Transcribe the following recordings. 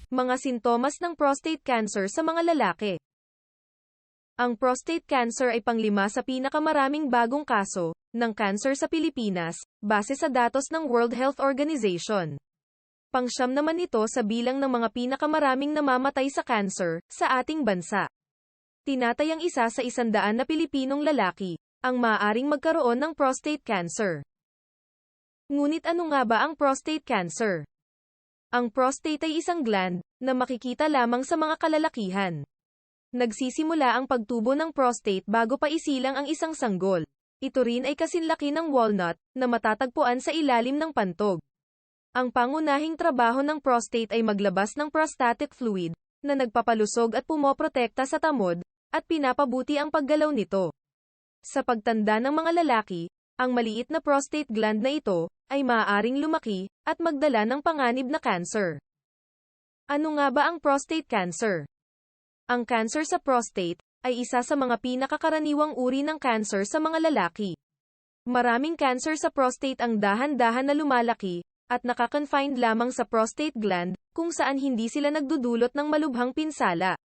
Mga sintomas ng prostate cancer sa mga lalaki. Ang prostate cancer ay panglima sa pinakamaraming bagong kaso ng cancer sa Pilipinas, base sa datos ng World Health Organization. Pangsyam naman ito sa bilang ng mga pinakamaraming namamatay sa cancer sa ating bansa. Tinatayang isa sa 100 na Pilipinong lalaki ang maaaring magkaroon ng prostate cancer. Ngunit ano nga ba ang prostate cancer? Ang prostate ay isang gland na makikita lamang sa mga kalalakihan. Nagsisimula ang pagtubo ng prostate bago pa isilang ang isang sanggol. Ito rin ay kasinlaki ng walnut na matatagpuan sa ilalim ng pantog. Ang pangunahing trabaho ng prostate ay maglabas ng prostatic fluid na nagpapalusog at pumoprotekta sa tamod at pinapabuti ang paggalaw nito. Sa pagtanda ng mga lalaki, ang maliit na prostate gland na ito ay maaaring lumaki at magdala ng panganib na cancer. Ano nga ba ang prostate cancer? Ang cancer sa prostate ay isa sa mga pinakakaraniwang uri ng cancer sa mga lalaki. Maraming cancer sa prostate ang dahan-dahan na lumalaki at nakakonfined lamang sa prostate gland kung saan hindi sila nagdudulot ng malubhang pinsala.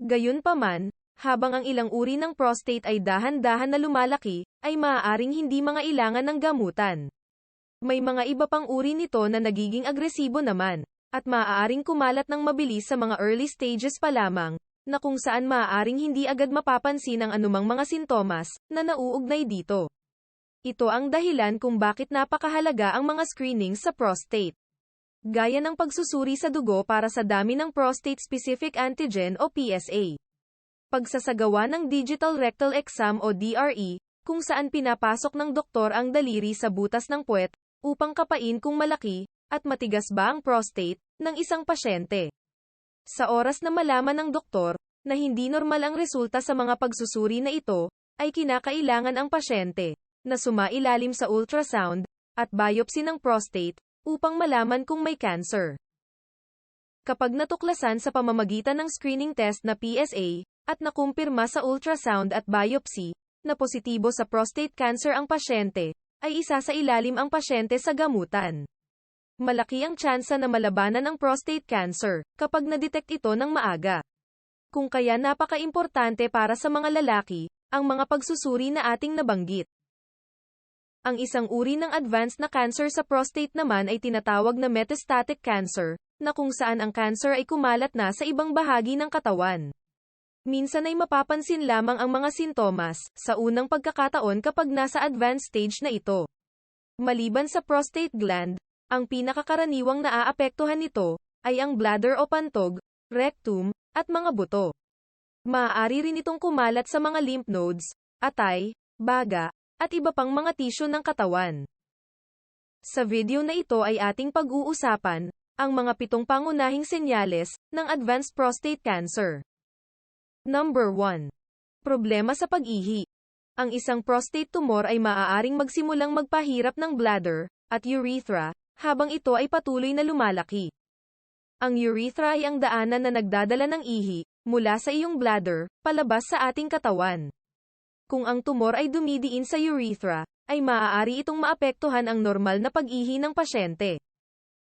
Gayunpaman, habang ang ilang uri ng prostate ay dahan-dahan na lumalaki, ay maaaring hindi mangailangan ng gamutan. May mga iba pang uri nito na nagiging agresibo naman, at maaaring kumalat ng mabilis sa mga early stages pa lamang, na kung saan maaaring hindi agad mapapansin ang anumang mga sintomas na nauugnay dito. Ito ang dahilan kung bakit napakahalaga ang mga screenings sa prostate. Gaya ng pagsusuri sa dugo para sa dami ng prostate-specific antigen o PSA. Pagsasagawa ng digital rectal exam o DRE, kung saan pinapasok ng doktor ang daliri sa butas ng puwet, upang kapain kung malaki, at matigas ba ang prostate, ng isang pasyente. Sa oras na malaman ng doktor, na hindi normal ang resulta sa mga pagsusuri na ito, ay kinakailangan ang pasyente, na sumailalim sa ultrasound, at biopsy ng prostate, upang malaman kung may cancer. Kapag natuklasan sa pamamagitan ng screening test na PSA, at nakumpirma sa ultrasound at biopsy, na positibo sa prostate cancer ang pasyente, ay isa sa ilalim ang pasyente sa gamutan. Malaki ang tsansa na malabanan ang prostate cancer, kapag nadetect ito ng maaga. Kung kaya napaka-importante para sa mga lalaki, ang mga pagsusuri na ating nabanggit. Ang isang uri ng advanced na cancer sa prostate naman ay tinatawag na metastatic cancer, na kung saan ang cancer ay kumalat na sa ibang bahagi ng katawan. Minsan ay mapapansin lamang ang mga sintomas sa unang pagkakataon kapag nasa advanced stage na ito. Maliban sa prostate gland, ang pinakakaraniwang naaapektuhan nito ay ang bladder o pantog, rectum, at mga buto. Maaari rin itong kumalat sa mga lymph nodes, atay, baga, at iba pang mga tisyo ng katawan. Sa video na ito ay ating pag-uusapan ang mga 7 pangunahing senyales ng advanced prostate cancer. Number 1. Problema sa pag-ihi. Ang isang prostate tumor ay maaaring magsimulang magpahirap ng bladder at urethra habang ito ay patuloy na lumalaki. Ang urethra ay ang daanan na nagdadala ng ihi mula sa iyong bladder palabas sa ating katawan. Kung ang tumor ay dumidiin sa urethra, ay maaari itong maapektuhan ang normal na pag-ihi ng pasyente.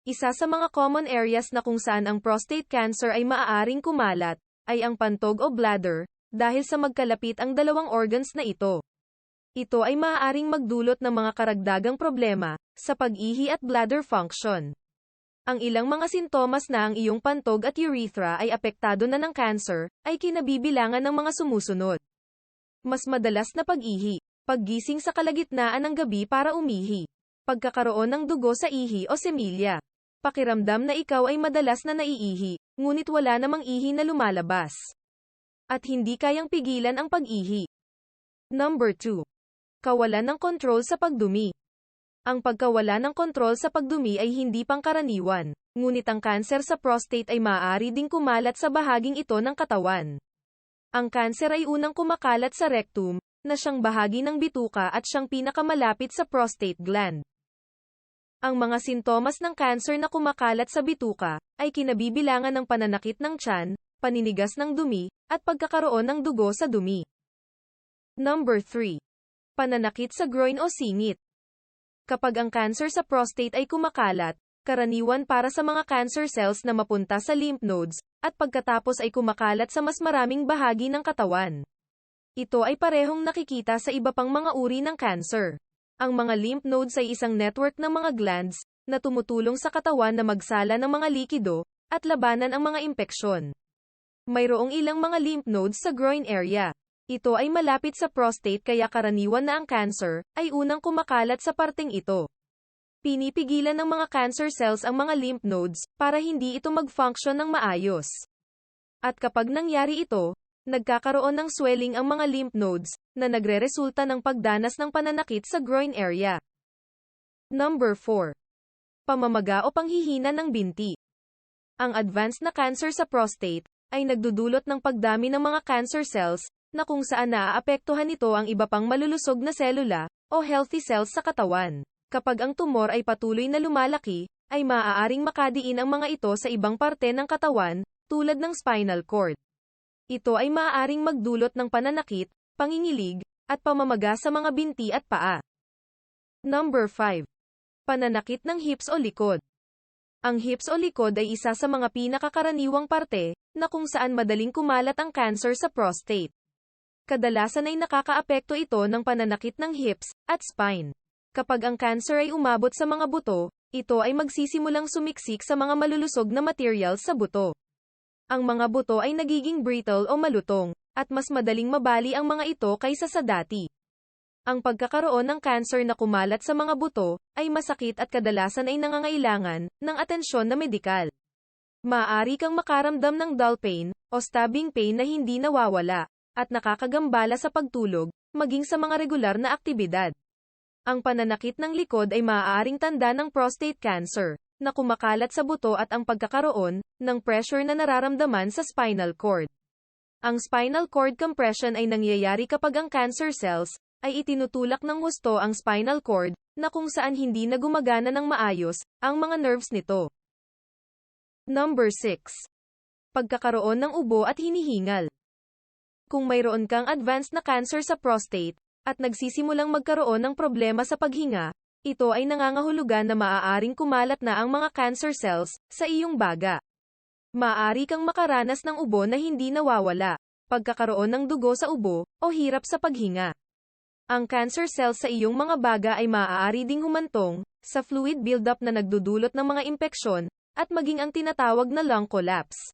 Isa sa mga common areas na kung saan ang prostate cancer ay maaaring kumalat, ay ang pantog o bladder, dahil sa magkalapit ang dalawang organs na ito. Ito ay maaaring magdulot ng mga karagdagang problema sa pag-ihi at bladder function. Ang ilang mga sintomas na ang iyong pantog at urethra ay apektado na ng cancer, ay kinabibilangan ng mga sumusunod. Mas madalas na pag-ihi, paggising sa kalagitnaan ng gabi para umihi, pagkakaroon ng dugo sa ihi o semilya, pakiramdam na ikaw ay madalas na naiihi, ngunit wala namang ihi na lumalabas, at hindi kayang pigilan ang pag-ihi. Number 2. Kawalan ng kontrol sa pagdumi. Ang pagkawala ng kontrol sa pagdumi ay hindi pangkaraniwan, ngunit ang kanser sa prostate ay maaari ding kumalat sa bahaging ito ng katawan. Ang kanser ay unang kumakalat sa rectum, na siyang bahagi ng bituka at siyang pinakamalapit sa prostate gland. Ang mga sintomas ng cancer na kumakalat sa bituka ay kinabibilangan ng pananakit ng tiyan, paninigas ng dumi, at pagkakaroon ng dugo sa dumi. Number 3. Pananakit sa groin o singit. Kapag ang cancer sa prostate ay kumakalat, karaniwan para sa mga cancer cells na mapunta sa lymph nodes, at pagkatapos ay kumakalat sa mas maraming bahagi ng katawan. Ito ay parehong nakikita sa iba pang mga uri ng cancer. Ang mga lymph nodes ay isang network ng mga glands, na tumutulong sa katawan na magsala ng mga likido, at labanan ang mga impeksyon. Mayroong ilang mga lymph nodes sa groin area. Ito ay malapit sa prostate kaya karaniwan na ang cancer, ay unang kumakalat sa parteng ito. Pinipigilan ng mga cancer cells ang mga lymph nodes, para hindi ito mag-function ng maayos. At kapag nangyari ito, nagkakaroon ng swelling ang mga lymph nodes, na nagreresulta ng pagdanas ng pananakit sa groin area. Number 4. Pamamaga o panghihina ng binti. Ang advanced na cancer sa prostate, ay nagdudulot ng pagdami ng mga cancer cells, na kung saan naaapektuhan nito ang iba pang malulusog na selula, o healthy cells sa katawan. Kapag ang tumor ay patuloy na lumalaki, ay maaaring makadiin ang mga ito sa ibang parte ng katawan, tulad ng spinal cord. Ito ay maaaring magdulot ng pananakit, pangingilig, at pamamaga sa mga binti at paa. Number 5. Pananakit ng hips o likod. Ang hips o likod ay isa sa mga pinakakaraniwang parte, na kung saan madaling kumalat ang cancer sa prostate. Kadalasan ay nakakaapekto ito ng pananakit ng hips, at spine. Kapag ang cancer ay umabot sa mga buto, ito ay magsisimulang sumiksik sa mga malulusog na materials sa buto. Ang mga buto ay nagiging brittle o malutong, at mas madaling mabali ang mga ito kaysa sa dati. Ang pagkakaroon ng cancer na kumalat sa mga buto, ay masakit at kadalasan ay nangangailangan ng atensyon na medikal. Maaari kang makaramdam ng dull pain, o stabbing pain na hindi nawawala, at nakakagambala sa pagtulog, maging sa mga regular na aktibidad. Ang pananakit ng likod ay maaaring tanda ng prostate cancer, na kumakalat sa buto at ang pagkakaroon ng pressure na nararamdaman sa spinal cord. Ang spinal cord compression ay nangyayari kapag ang cancer cells ay itinutulak ng husto ang spinal cord, na kung saan hindi na gumagana ng maayos ang mga nerves nito. Number 6. Pagkakaroon ng ubo at hinihingal. Kung mayroon kang advanced na cancer sa prostate, at nagsisimulang magkaroon ng problema sa paghinga, ito ay nangangahulugan na maaaring kumalat na ang mga cancer cells sa iyong baga. Maaari kang makaranas ng ubo na hindi nawawala, pagkakaroon ng dugo sa ubo, o hirap sa paghinga. Ang cancer cells sa iyong mga baga ay maaari ding humantong sa fluid buildup na nagdudulot ng mga impeksyon, at maging ang tinatawag na lung collapse.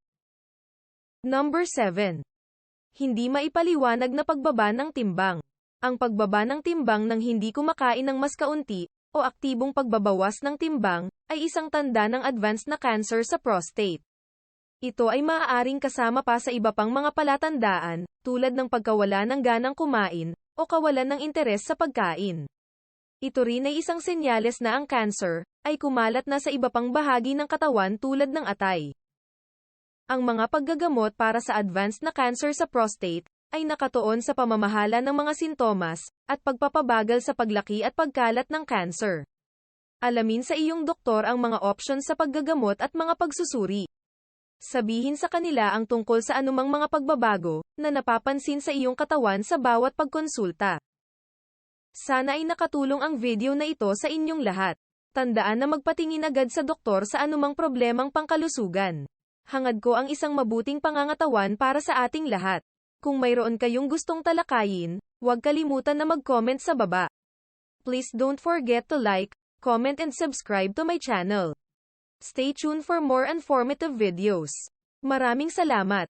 Number 7. Hindi maipaliwanag na pagbaba ng timbang. Ang pagbaba ng timbang ng hindi kumakain ng mas kaunti, o aktibong pagbabawas ng timbang, ay isang tanda ng advanced na cancer sa prostate. Ito ay maaaring kasama pa sa iba pang mga palatandaan, tulad ng pagkawala ng ganang kumain, o kawalan ng interes sa pagkain. Ito rin ay isang senyales na ang cancer ay kumalat na sa iba pang bahagi ng katawan tulad ng atay. Ang mga paggagamot para sa advanced na cancer sa prostate ay nakatuon sa pamamahala ng mga sintomas at pagpapabagal sa paglaki at pagkalat ng cancer. Alamin sa iyong doktor ang mga options sa paggagamot at mga pagsusuri. Sabihin sa kanila ang tungkol sa anumang mga pagbabago na napapansin sa iyong katawan sa bawat pagkonsulta. Sana ay nakatulong ang video na ito sa inyong lahat. Tandaan na magpatingin agad sa doktor sa anumang problemang pangkalusugan. Hangad ko ang isang mabuting pangangatawan para sa ating lahat. Kung mayroon kayong gustong talakayin, huwag kalimutan na mag-comment sa baba. Please don't forget to like, comment and subscribe to my channel. Stay tuned for more informative videos. Maraming salamat!